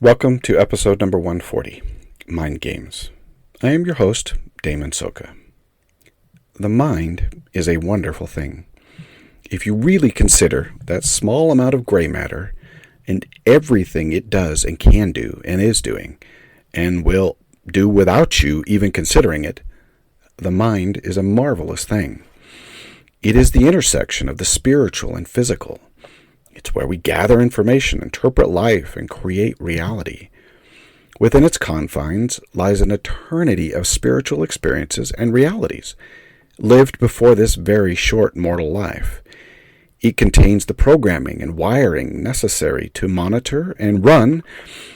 Welcome to episode number 140, Mind Games. I am your host, Damon Soka. The mind is a wonderful thing. If you really consider that small amount of gray matter and everything it does and can do and is doing and will do without you even considering it, the mind is a marvelous thing. It is the intersection of the spiritual and physical. It's where we gather information, interpret life, and create reality. Within its confines lies an eternity of spiritual experiences and realities, lived before this very short mortal life. It contains the programming and wiring necessary to monitor and run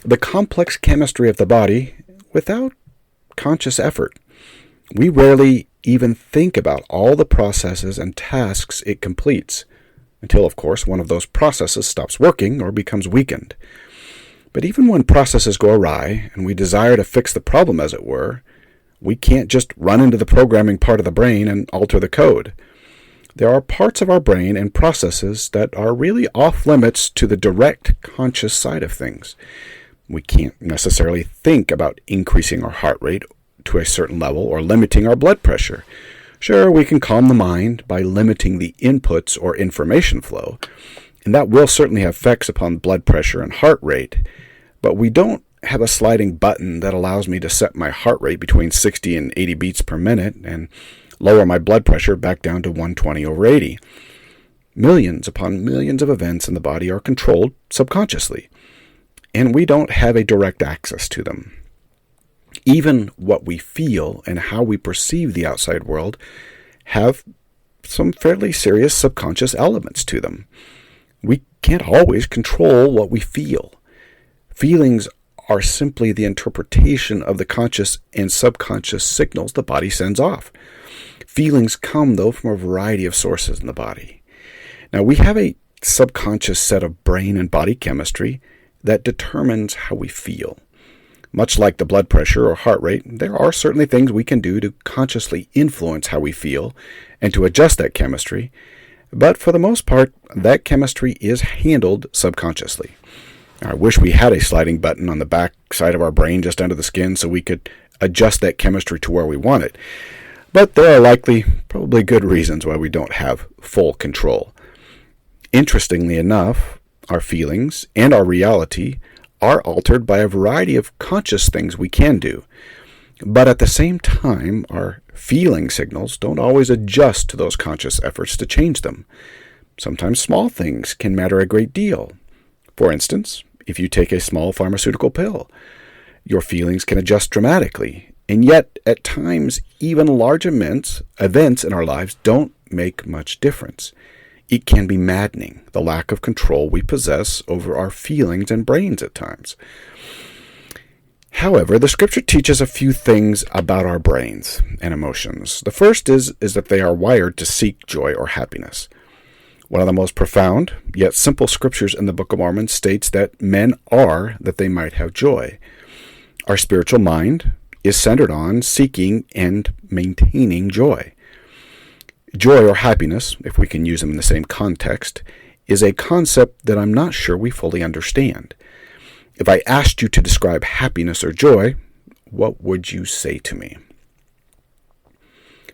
the complex chemistry of the body without conscious effort. We rarely even think about all the processes and tasks it completes, until, of course, one of those processes stops working or becomes weakened. But even when processes go awry and we desire to fix the problem, as it were, we can't just run into the programming part of the brain and alter the code. There are parts of our brain and processes that are really off limits to the direct conscious side of things. We can't necessarily think about increasing our heart rate to a certain level or limiting our blood pressure. Sure, we can calm the mind by limiting the inputs or information flow, and that will certainly have effects upon blood pressure and heart rate, but we don't have a sliding button that allows me to set my heart rate between 60 and 80 beats per minute and lower my blood pressure back down to 120/80. Millions upon millions of events in the body are controlled subconsciously, and we don't have a direct access to them. Even what we feel and how we perceive the outside world have some fairly serious subconscious elements to them. We can't always control what we feel. Feelings are simply the interpretation of the conscious and subconscious signals the body sends off. Feelings come, though, from a variety of sources in the body. Now, we have a subconscious set of brain and body chemistry that determines how we feel. Much like the blood pressure or heart rate, there are certainly things we can do to consciously influence how we feel and to adjust that chemistry, but for the most part, that chemistry is handled subconsciously. I wish we had a sliding button on the back side of our brain just under the skin so we could adjust that chemistry to where we want it, but there are probably good reasons why we don't have full control. Interestingly enough, our feelings and our reality are altered by a variety of conscious things we can do. But at the same time, our feeling signals don't always adjust to those conscious efforts to change them. Sometimes small things can matter a great deal. For instance, if you take a small pharmaceutical pill, your feelings can adjust dramatically. And yet, at times, even large events in our lives don't make much difference. It can be maddening, the lack of control we possess over our feelings and brains at times. However, the scripture teaches a few things about our brains and emotions. The first is that they are wired to seek joy or happiness. One of the most profound, yet simple scriptures in the Book of Mormon states that men are that they might have joy. Our spiritual mind is centered on seeking and maintaining joy. Joy or happiness, if we can use them in the same context, is a concept that I'm not sure we fully understand. If I asked you to describe happiness or joy, what would you say to me?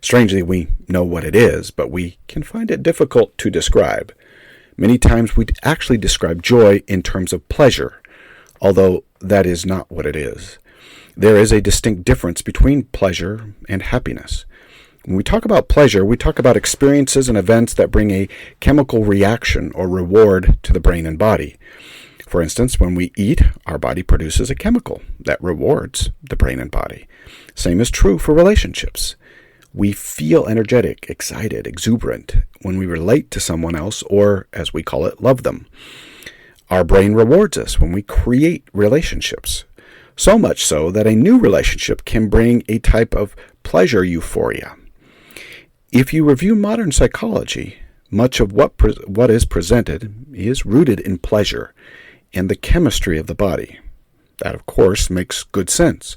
Strangely, we know what it is, but we can find it difficult to describe. Many times we actually describe joy in terms of pleasure, although that is not what it is. There is a distinct difference between pleasure and happiness. When we talk about pleasure, we talk about experiences and events that bring a chemical reaction or reward to the brain and body. For instance, when we eat, our body produces a chemical that rewards the brain and body. Same is true for relationships. We feel energetic, excited, exuberant when we relate to someone else, or, as we call it, love them. Our brain rewards us when we create relationships. So much so that a new relationship can bring a type of pleasure euphoria. If you review modern psychology, much of what is presented is rooted in pleasure and the chemistry of the body. That, of course, makes good sense.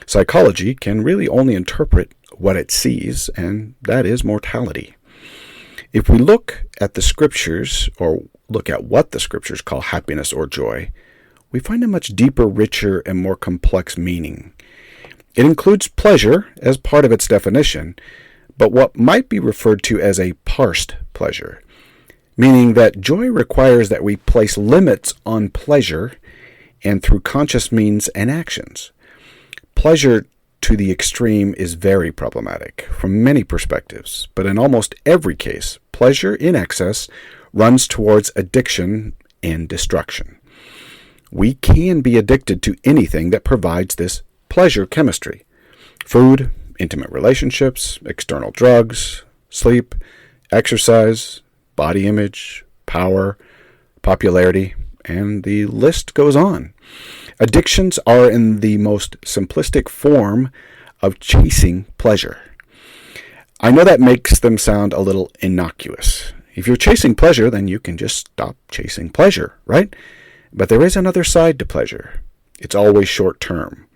Psychology can really only interpret what it sees, and that is mortality. If we look at the scriptures, or look at what the scriptures call happiness or joy, we find a much deeper, richer, and more complex meaning. It includes pleasure as part of its definition, but what might be referred to as a parsed pleasure, meaning that joy requires that we place limits on pleasure and through conscious means and actions. Pleasure to the extreme is very problematic from many perspectives, but in almost every case, pleasure in excess runs towards addiction and destruction. We can be addicted to anything that provides this pleasure chemistry: food, intimate relationships, external drugs, sleep, exercise, body image, power, popularity, and the list goes on. Addictions are in the most simplistic form of chasing pleasure. I know that makes them sound a little innocuous. If you're chasing pleasure, then you can just stop chasing pleasure, right? But there is another side to pleasure. It's always short term.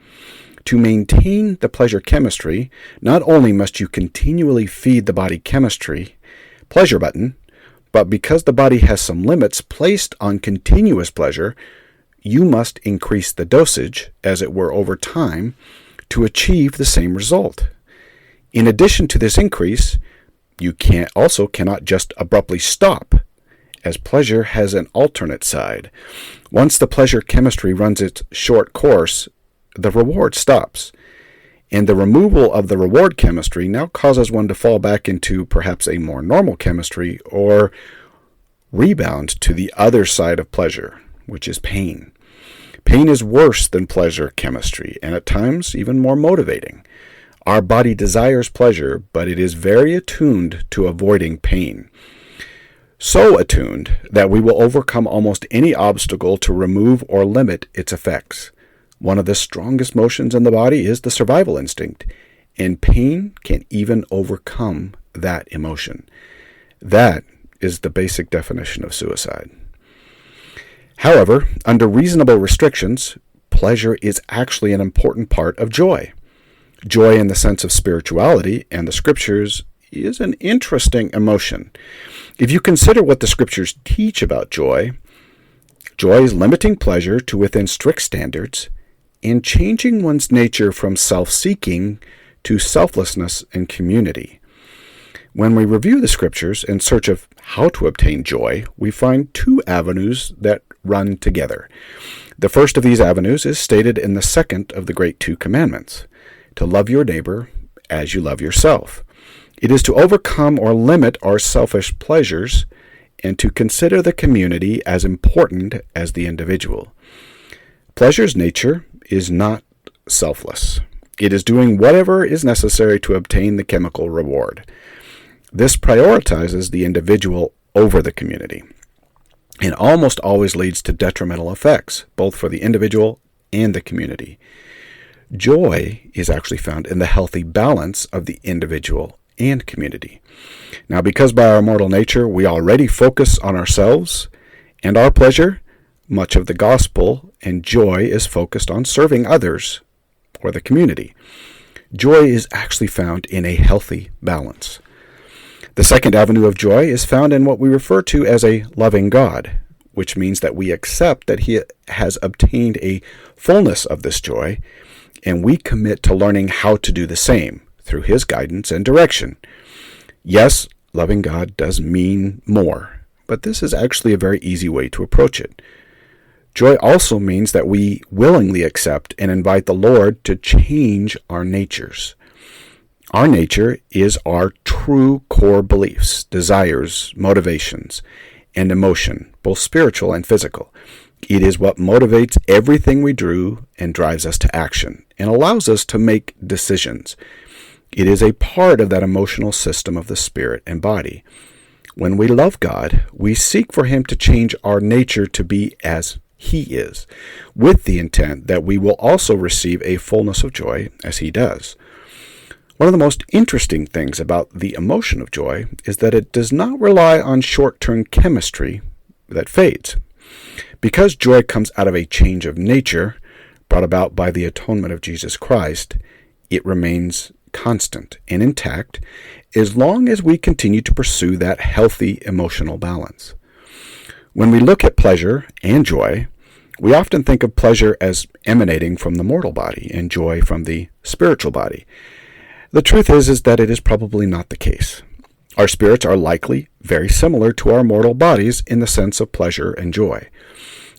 To maintain the pleasure chemistry, not only must you continually feed the body chemistry pleasure button, but because the body has some limits placed on continuous pleasure, you must increase the dosage, as it were, over time to achieve the same result. In addition to this increase, you cannot just abruptly stop, as pleasure has an alternate side. Once the pleasure chemistry runs its short course, the reward stops, and the removal of the reward chemistry now causes one to fall back into perhaps a more normal chemistry or rebound to the other side of pleasure, which is pain. Pain is worse than pleasure chemistry, and at times even more motivating. Our body desires pleasure, but it is very attuned to avoiding pain. So attuned that we will overcome almost any obstacle to remove or limit its effects. One of the strongest motions in the body is the survival instinct, and pain can even overcome that emotion. That is the basic definition of suicide. However, under reasonable restrictions, pleasure is actually an important part of joy. Joy in the sense of spirituality and the scriptures is an interesting emotion. If you consider what the scriptures teach about joy, joy is limiting pleasure to within strict standards and changing one's nature from self-seeking to selflessness and community. When we review the scriptures in search of how to obtain joy, we find two avenues that run together. The first of these avenues is stated in the second of the great two commandments, to love your neighbor as you love yourself. It is to overcome or limit our selfish pleasures and to consider the community as important as the individual. Pleasure's nature is not selfless. It is doing whatever is necessary to obtain the chemical reward. This prioritizes the individual over the community and almost always leads to detrimental effects, both for the individual and the community. Joy is actually found in the healthy balance of the individual and community. Now, because by our mortal nature we already focus on ourselves and our pleasure, much of the gospel and joy is focused on serving others or the community. Joy is actually found in a healthy balance. The second avenue of joy is found in what we refer to as a loving God, which means that we accept that He has obtained a fullness of this joy, and we commit to learning how to do the same through His guidance and direction. Yes, loving God does mean more, but this is actually a very easy way to approach it. Joy also means that we willingly accept and invite the Lord to change our natures. Our nature is our true core beliefs, desires, motivations, and emotion, both spiritual and physical. It is what motivates everything we do and drives us to action and allows us to make decisions. It is a part of that emotional system of the spirit and body. When we love God, we seek for Him to change our nature to be as He is, with the intent that we will also receive a fullness of joy as He does. One of the most interesting things about the emotion of joy is that it does not rely on short-term chemistry that fades. Because joy comes out of a change of nature brought about by the atonement of Jesus Christ, it remains constant and intact as long as we continue to pursue that healthy emotional balance. When we look at pleasure and joy, We often think of pleasure as emanating from the mortal body and joy from the spiritual body. The truth is that it is probably not the case. Our spirits are likely very similar to our mortal bodies in the sense of pleasure and joy.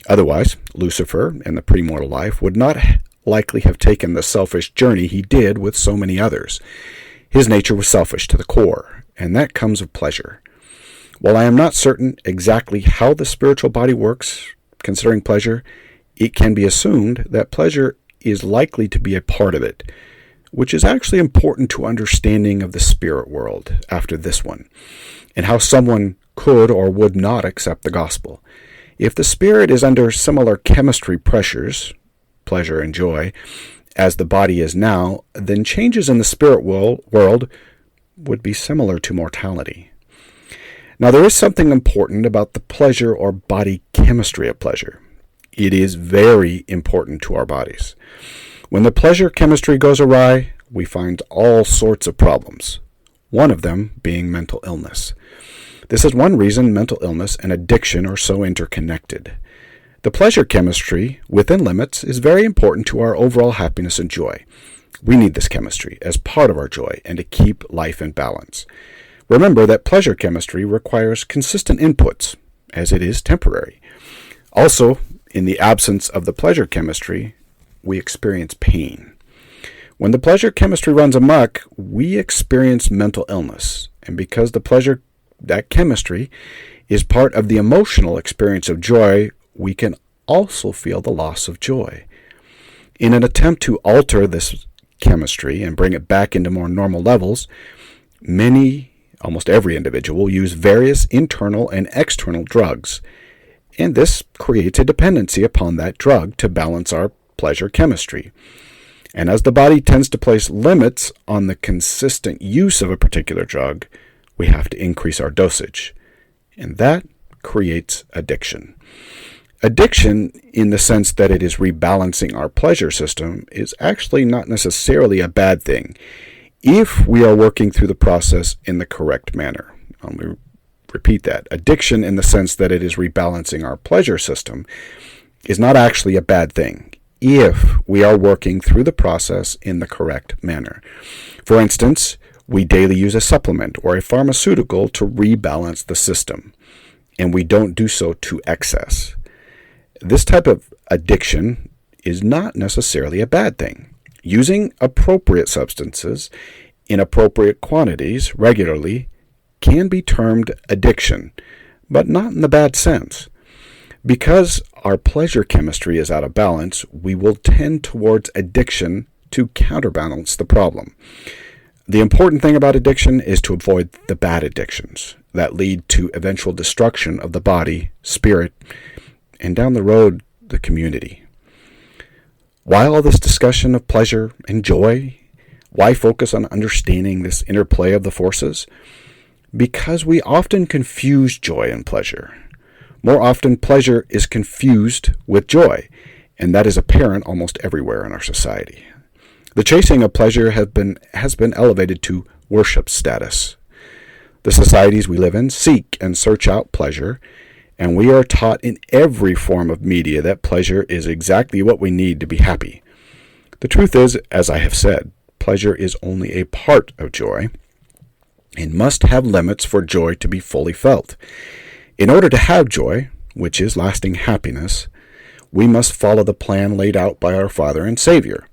Otherwise, Lucifer in the premortal life would not likely have taken the selfish journey he did with so many others. His nature was selfish to the core, and that comes of pleasure. While I am not certain exactly how the spiritual body works, considering pleasure, it can be assumed that pleasure is likely to be a part of it, which is actually important to understanding of the spirit world after this one, and how someone could or would not accept the gospel. If the spirit is under similar chemistry pressures, pleasure and joy, as the body is now, then changes in the spirit world would be similar to mortality. Now, there is something important about the pleasure or body chemistry of pleasure. It is very important to our bodies. When the pleasure chemistry goes awry, we find all sorts of problems, one of them being mental illness. This is one reason mental illness and addiction are so interconnected. The pleasure chemistry, within limits, is very important to our overall happiness and joy. We need this chemistry as part of our joy and to keep life in balance. Remember that pleasure chemistry requires consistent inputs, as it is temporary. Also, in the absence of the pleasure chemistry, we experience pain. When the pleasure chemistry runs amok, we experience mental illness, and because that chemistry is part of the emotional experience of joy, we can also feel the loss of joy. In an attempt to alter this chemistry and bring it back into more normal levels, almost every individual use various internal and external drugs, and this creates a dependency upon that drug to balance our pleasure chemistry. And as the body tends to place limits on the consistent use of a particular drug, we have to increase our dosage, and that creates addiction. Addiction, in the sense that it is rebalancing our pleasure system, is actually not necessarily a bad thing if we are working through the process in the correct manner. Let me repeat that. Addiction, in the sense that it is rebalancing our pleasure system, is not actually a bad thing if we are working through the process in the correct manner. For instance, we daily use a supplement or a pharmaceutical to rebalance the system, and we don't do so to excess. This type of addiction is not necessarily a bad thing. Using appropriate substances in appropriate quantities regularly can be termed addiction, but not in the bad sense. Because our pleasure chemistry is out of balance, we will tend towards addiction to counterbalance the problem. The important thing about addiction is to avoid the bad addictions that lead to eventual destruction of the body, spirit, and down the road, the community. Why all this discussion of pleasure and joy? Why focus on understanding this interplay of the forces? Because we often confuse joy and pleasure. More often, pleasure is confused with joy, and that is apparent almost everywhere in our society. The chasing of pleasure has been elevated to worship status. The societies we live in seek and search out pleasure, and we are taught in every form of media that pleasure is exactly what we need to be happy. The truth is, as I have said, pleasure is only a part of joy and must have limits for joy to be fully felt. In order to have joy, which is lasting happiness, we must follow the plan laid out by our Father and Savior.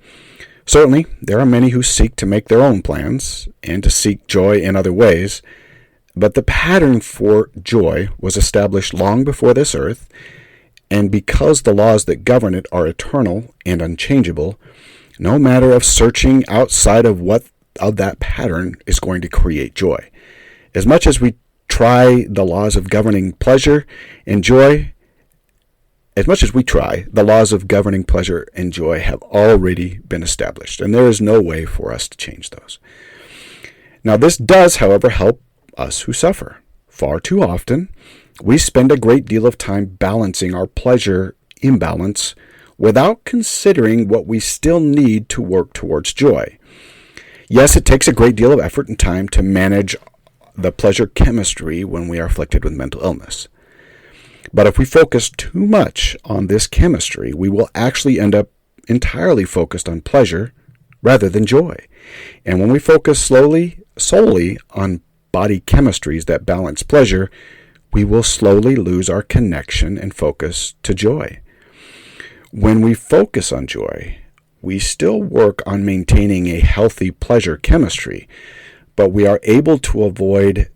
Certainly, there are many who seek to make their own plans and to seek joy in other ways, but the pattern for joy was established long before this earth, and because the laws that govern it are eternal and unchangeable, no matter of searching outside of that pattern is going to create joy. As much as we try the laws of governing pleasure and joy, have already been established, and there is no way for us to change those. Now, this does, however, help us who suffer. Far too often, we spend a great deal of time balancing our pleasure imbalance without considering what we still need to work towards joy. Yes, it takes a great deal of effort and time to manage the pleasure chemistry when we are afflicted with mental illness. But if we focus too much on this chemistry, we will actually end up entirely focused on pleasure rather than joy. And when we focus solely on body chemistries that balance pleasure, we will slowly lose our connection and focus to joy. When we focus on joy, we still work on maintaining a healthy pleasure chemistry, but we are able to avoid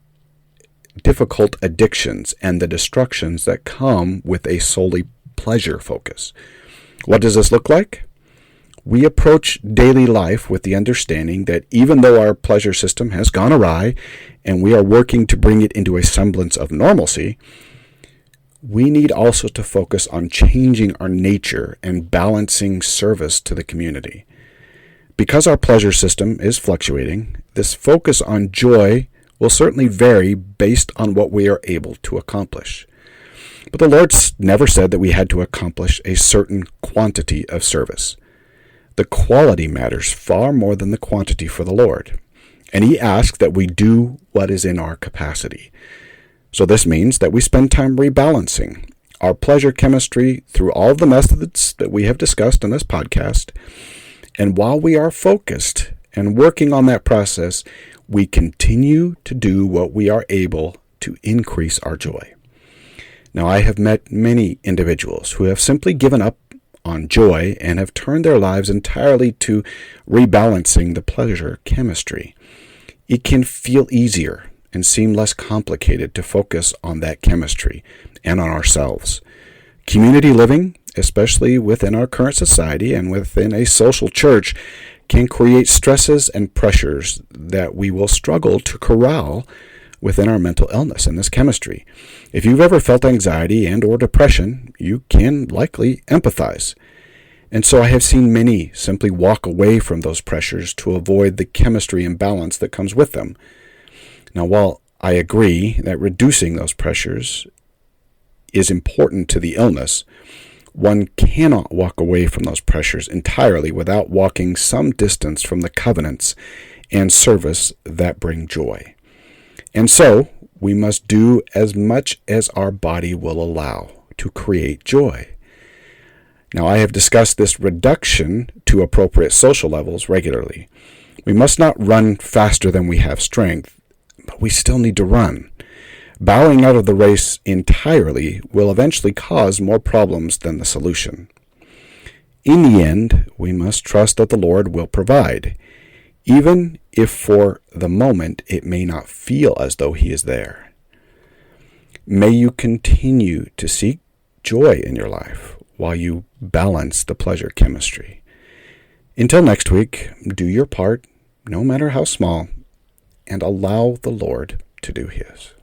difficult addictions and the destructions that come with a solely pleasure focus. What does this look like? We approach daily life with the understanding that even though our pleasure system has gone awry and we are working to bring it into a semblance of normalcy, we need also to focus on changing our nature and balancing service to the community. Because our pleasure system is fluctuating, this focus on joy will certainly vary based on what we are able to accomplish. But the Lord never said that we had to accomplish a certain quantity of service. The quality matters far more than the quantity for the Lord, and He asks that we do what is in our capacity. So this means that we spend time rebalancing our pleasure chemistry through all of the methods that we have discussed in this podcast. And while we are focused and working on that process, we continue to do what we are able to increase our joy. Now, I have met many individuals who have simply given up on joy and have turned their lives entirely to rebalancing the pleasure chemistry. It can feel easier and seem less complicated to focus on that chemistry and on ourselves. Community living, especially within our current society and within a social church, can create stresses and pressures that we will struggle to corral within our mental illness and this chemistry. If you've ever felt anxiety and or depression, you can likely empathize. And so I have seen many simply walk away from those pressures to avoid the chemistry imbalance that comes with them. Now, while I agree that reducing those pressures is important to the illness, one cannot walk away from those pressures entirely without walking some distance from the covenants and service that bring joy. And so, we must do as much as our body will allow to create joy. Now, I have discussed this reduction to appropriate social levels regularly. We must not run faster than we have strength, but we still need to run. Bowing out of the race entirely will eventually cause more problems than the solution. In the end, we must trust that the Lord will provide, even if for the moment it may not feel as though He is there. May you continue to seek joy in your life while you balance the pleasure chemistry. Until next week, do your part, no matter how small, and allow the Lord to do His.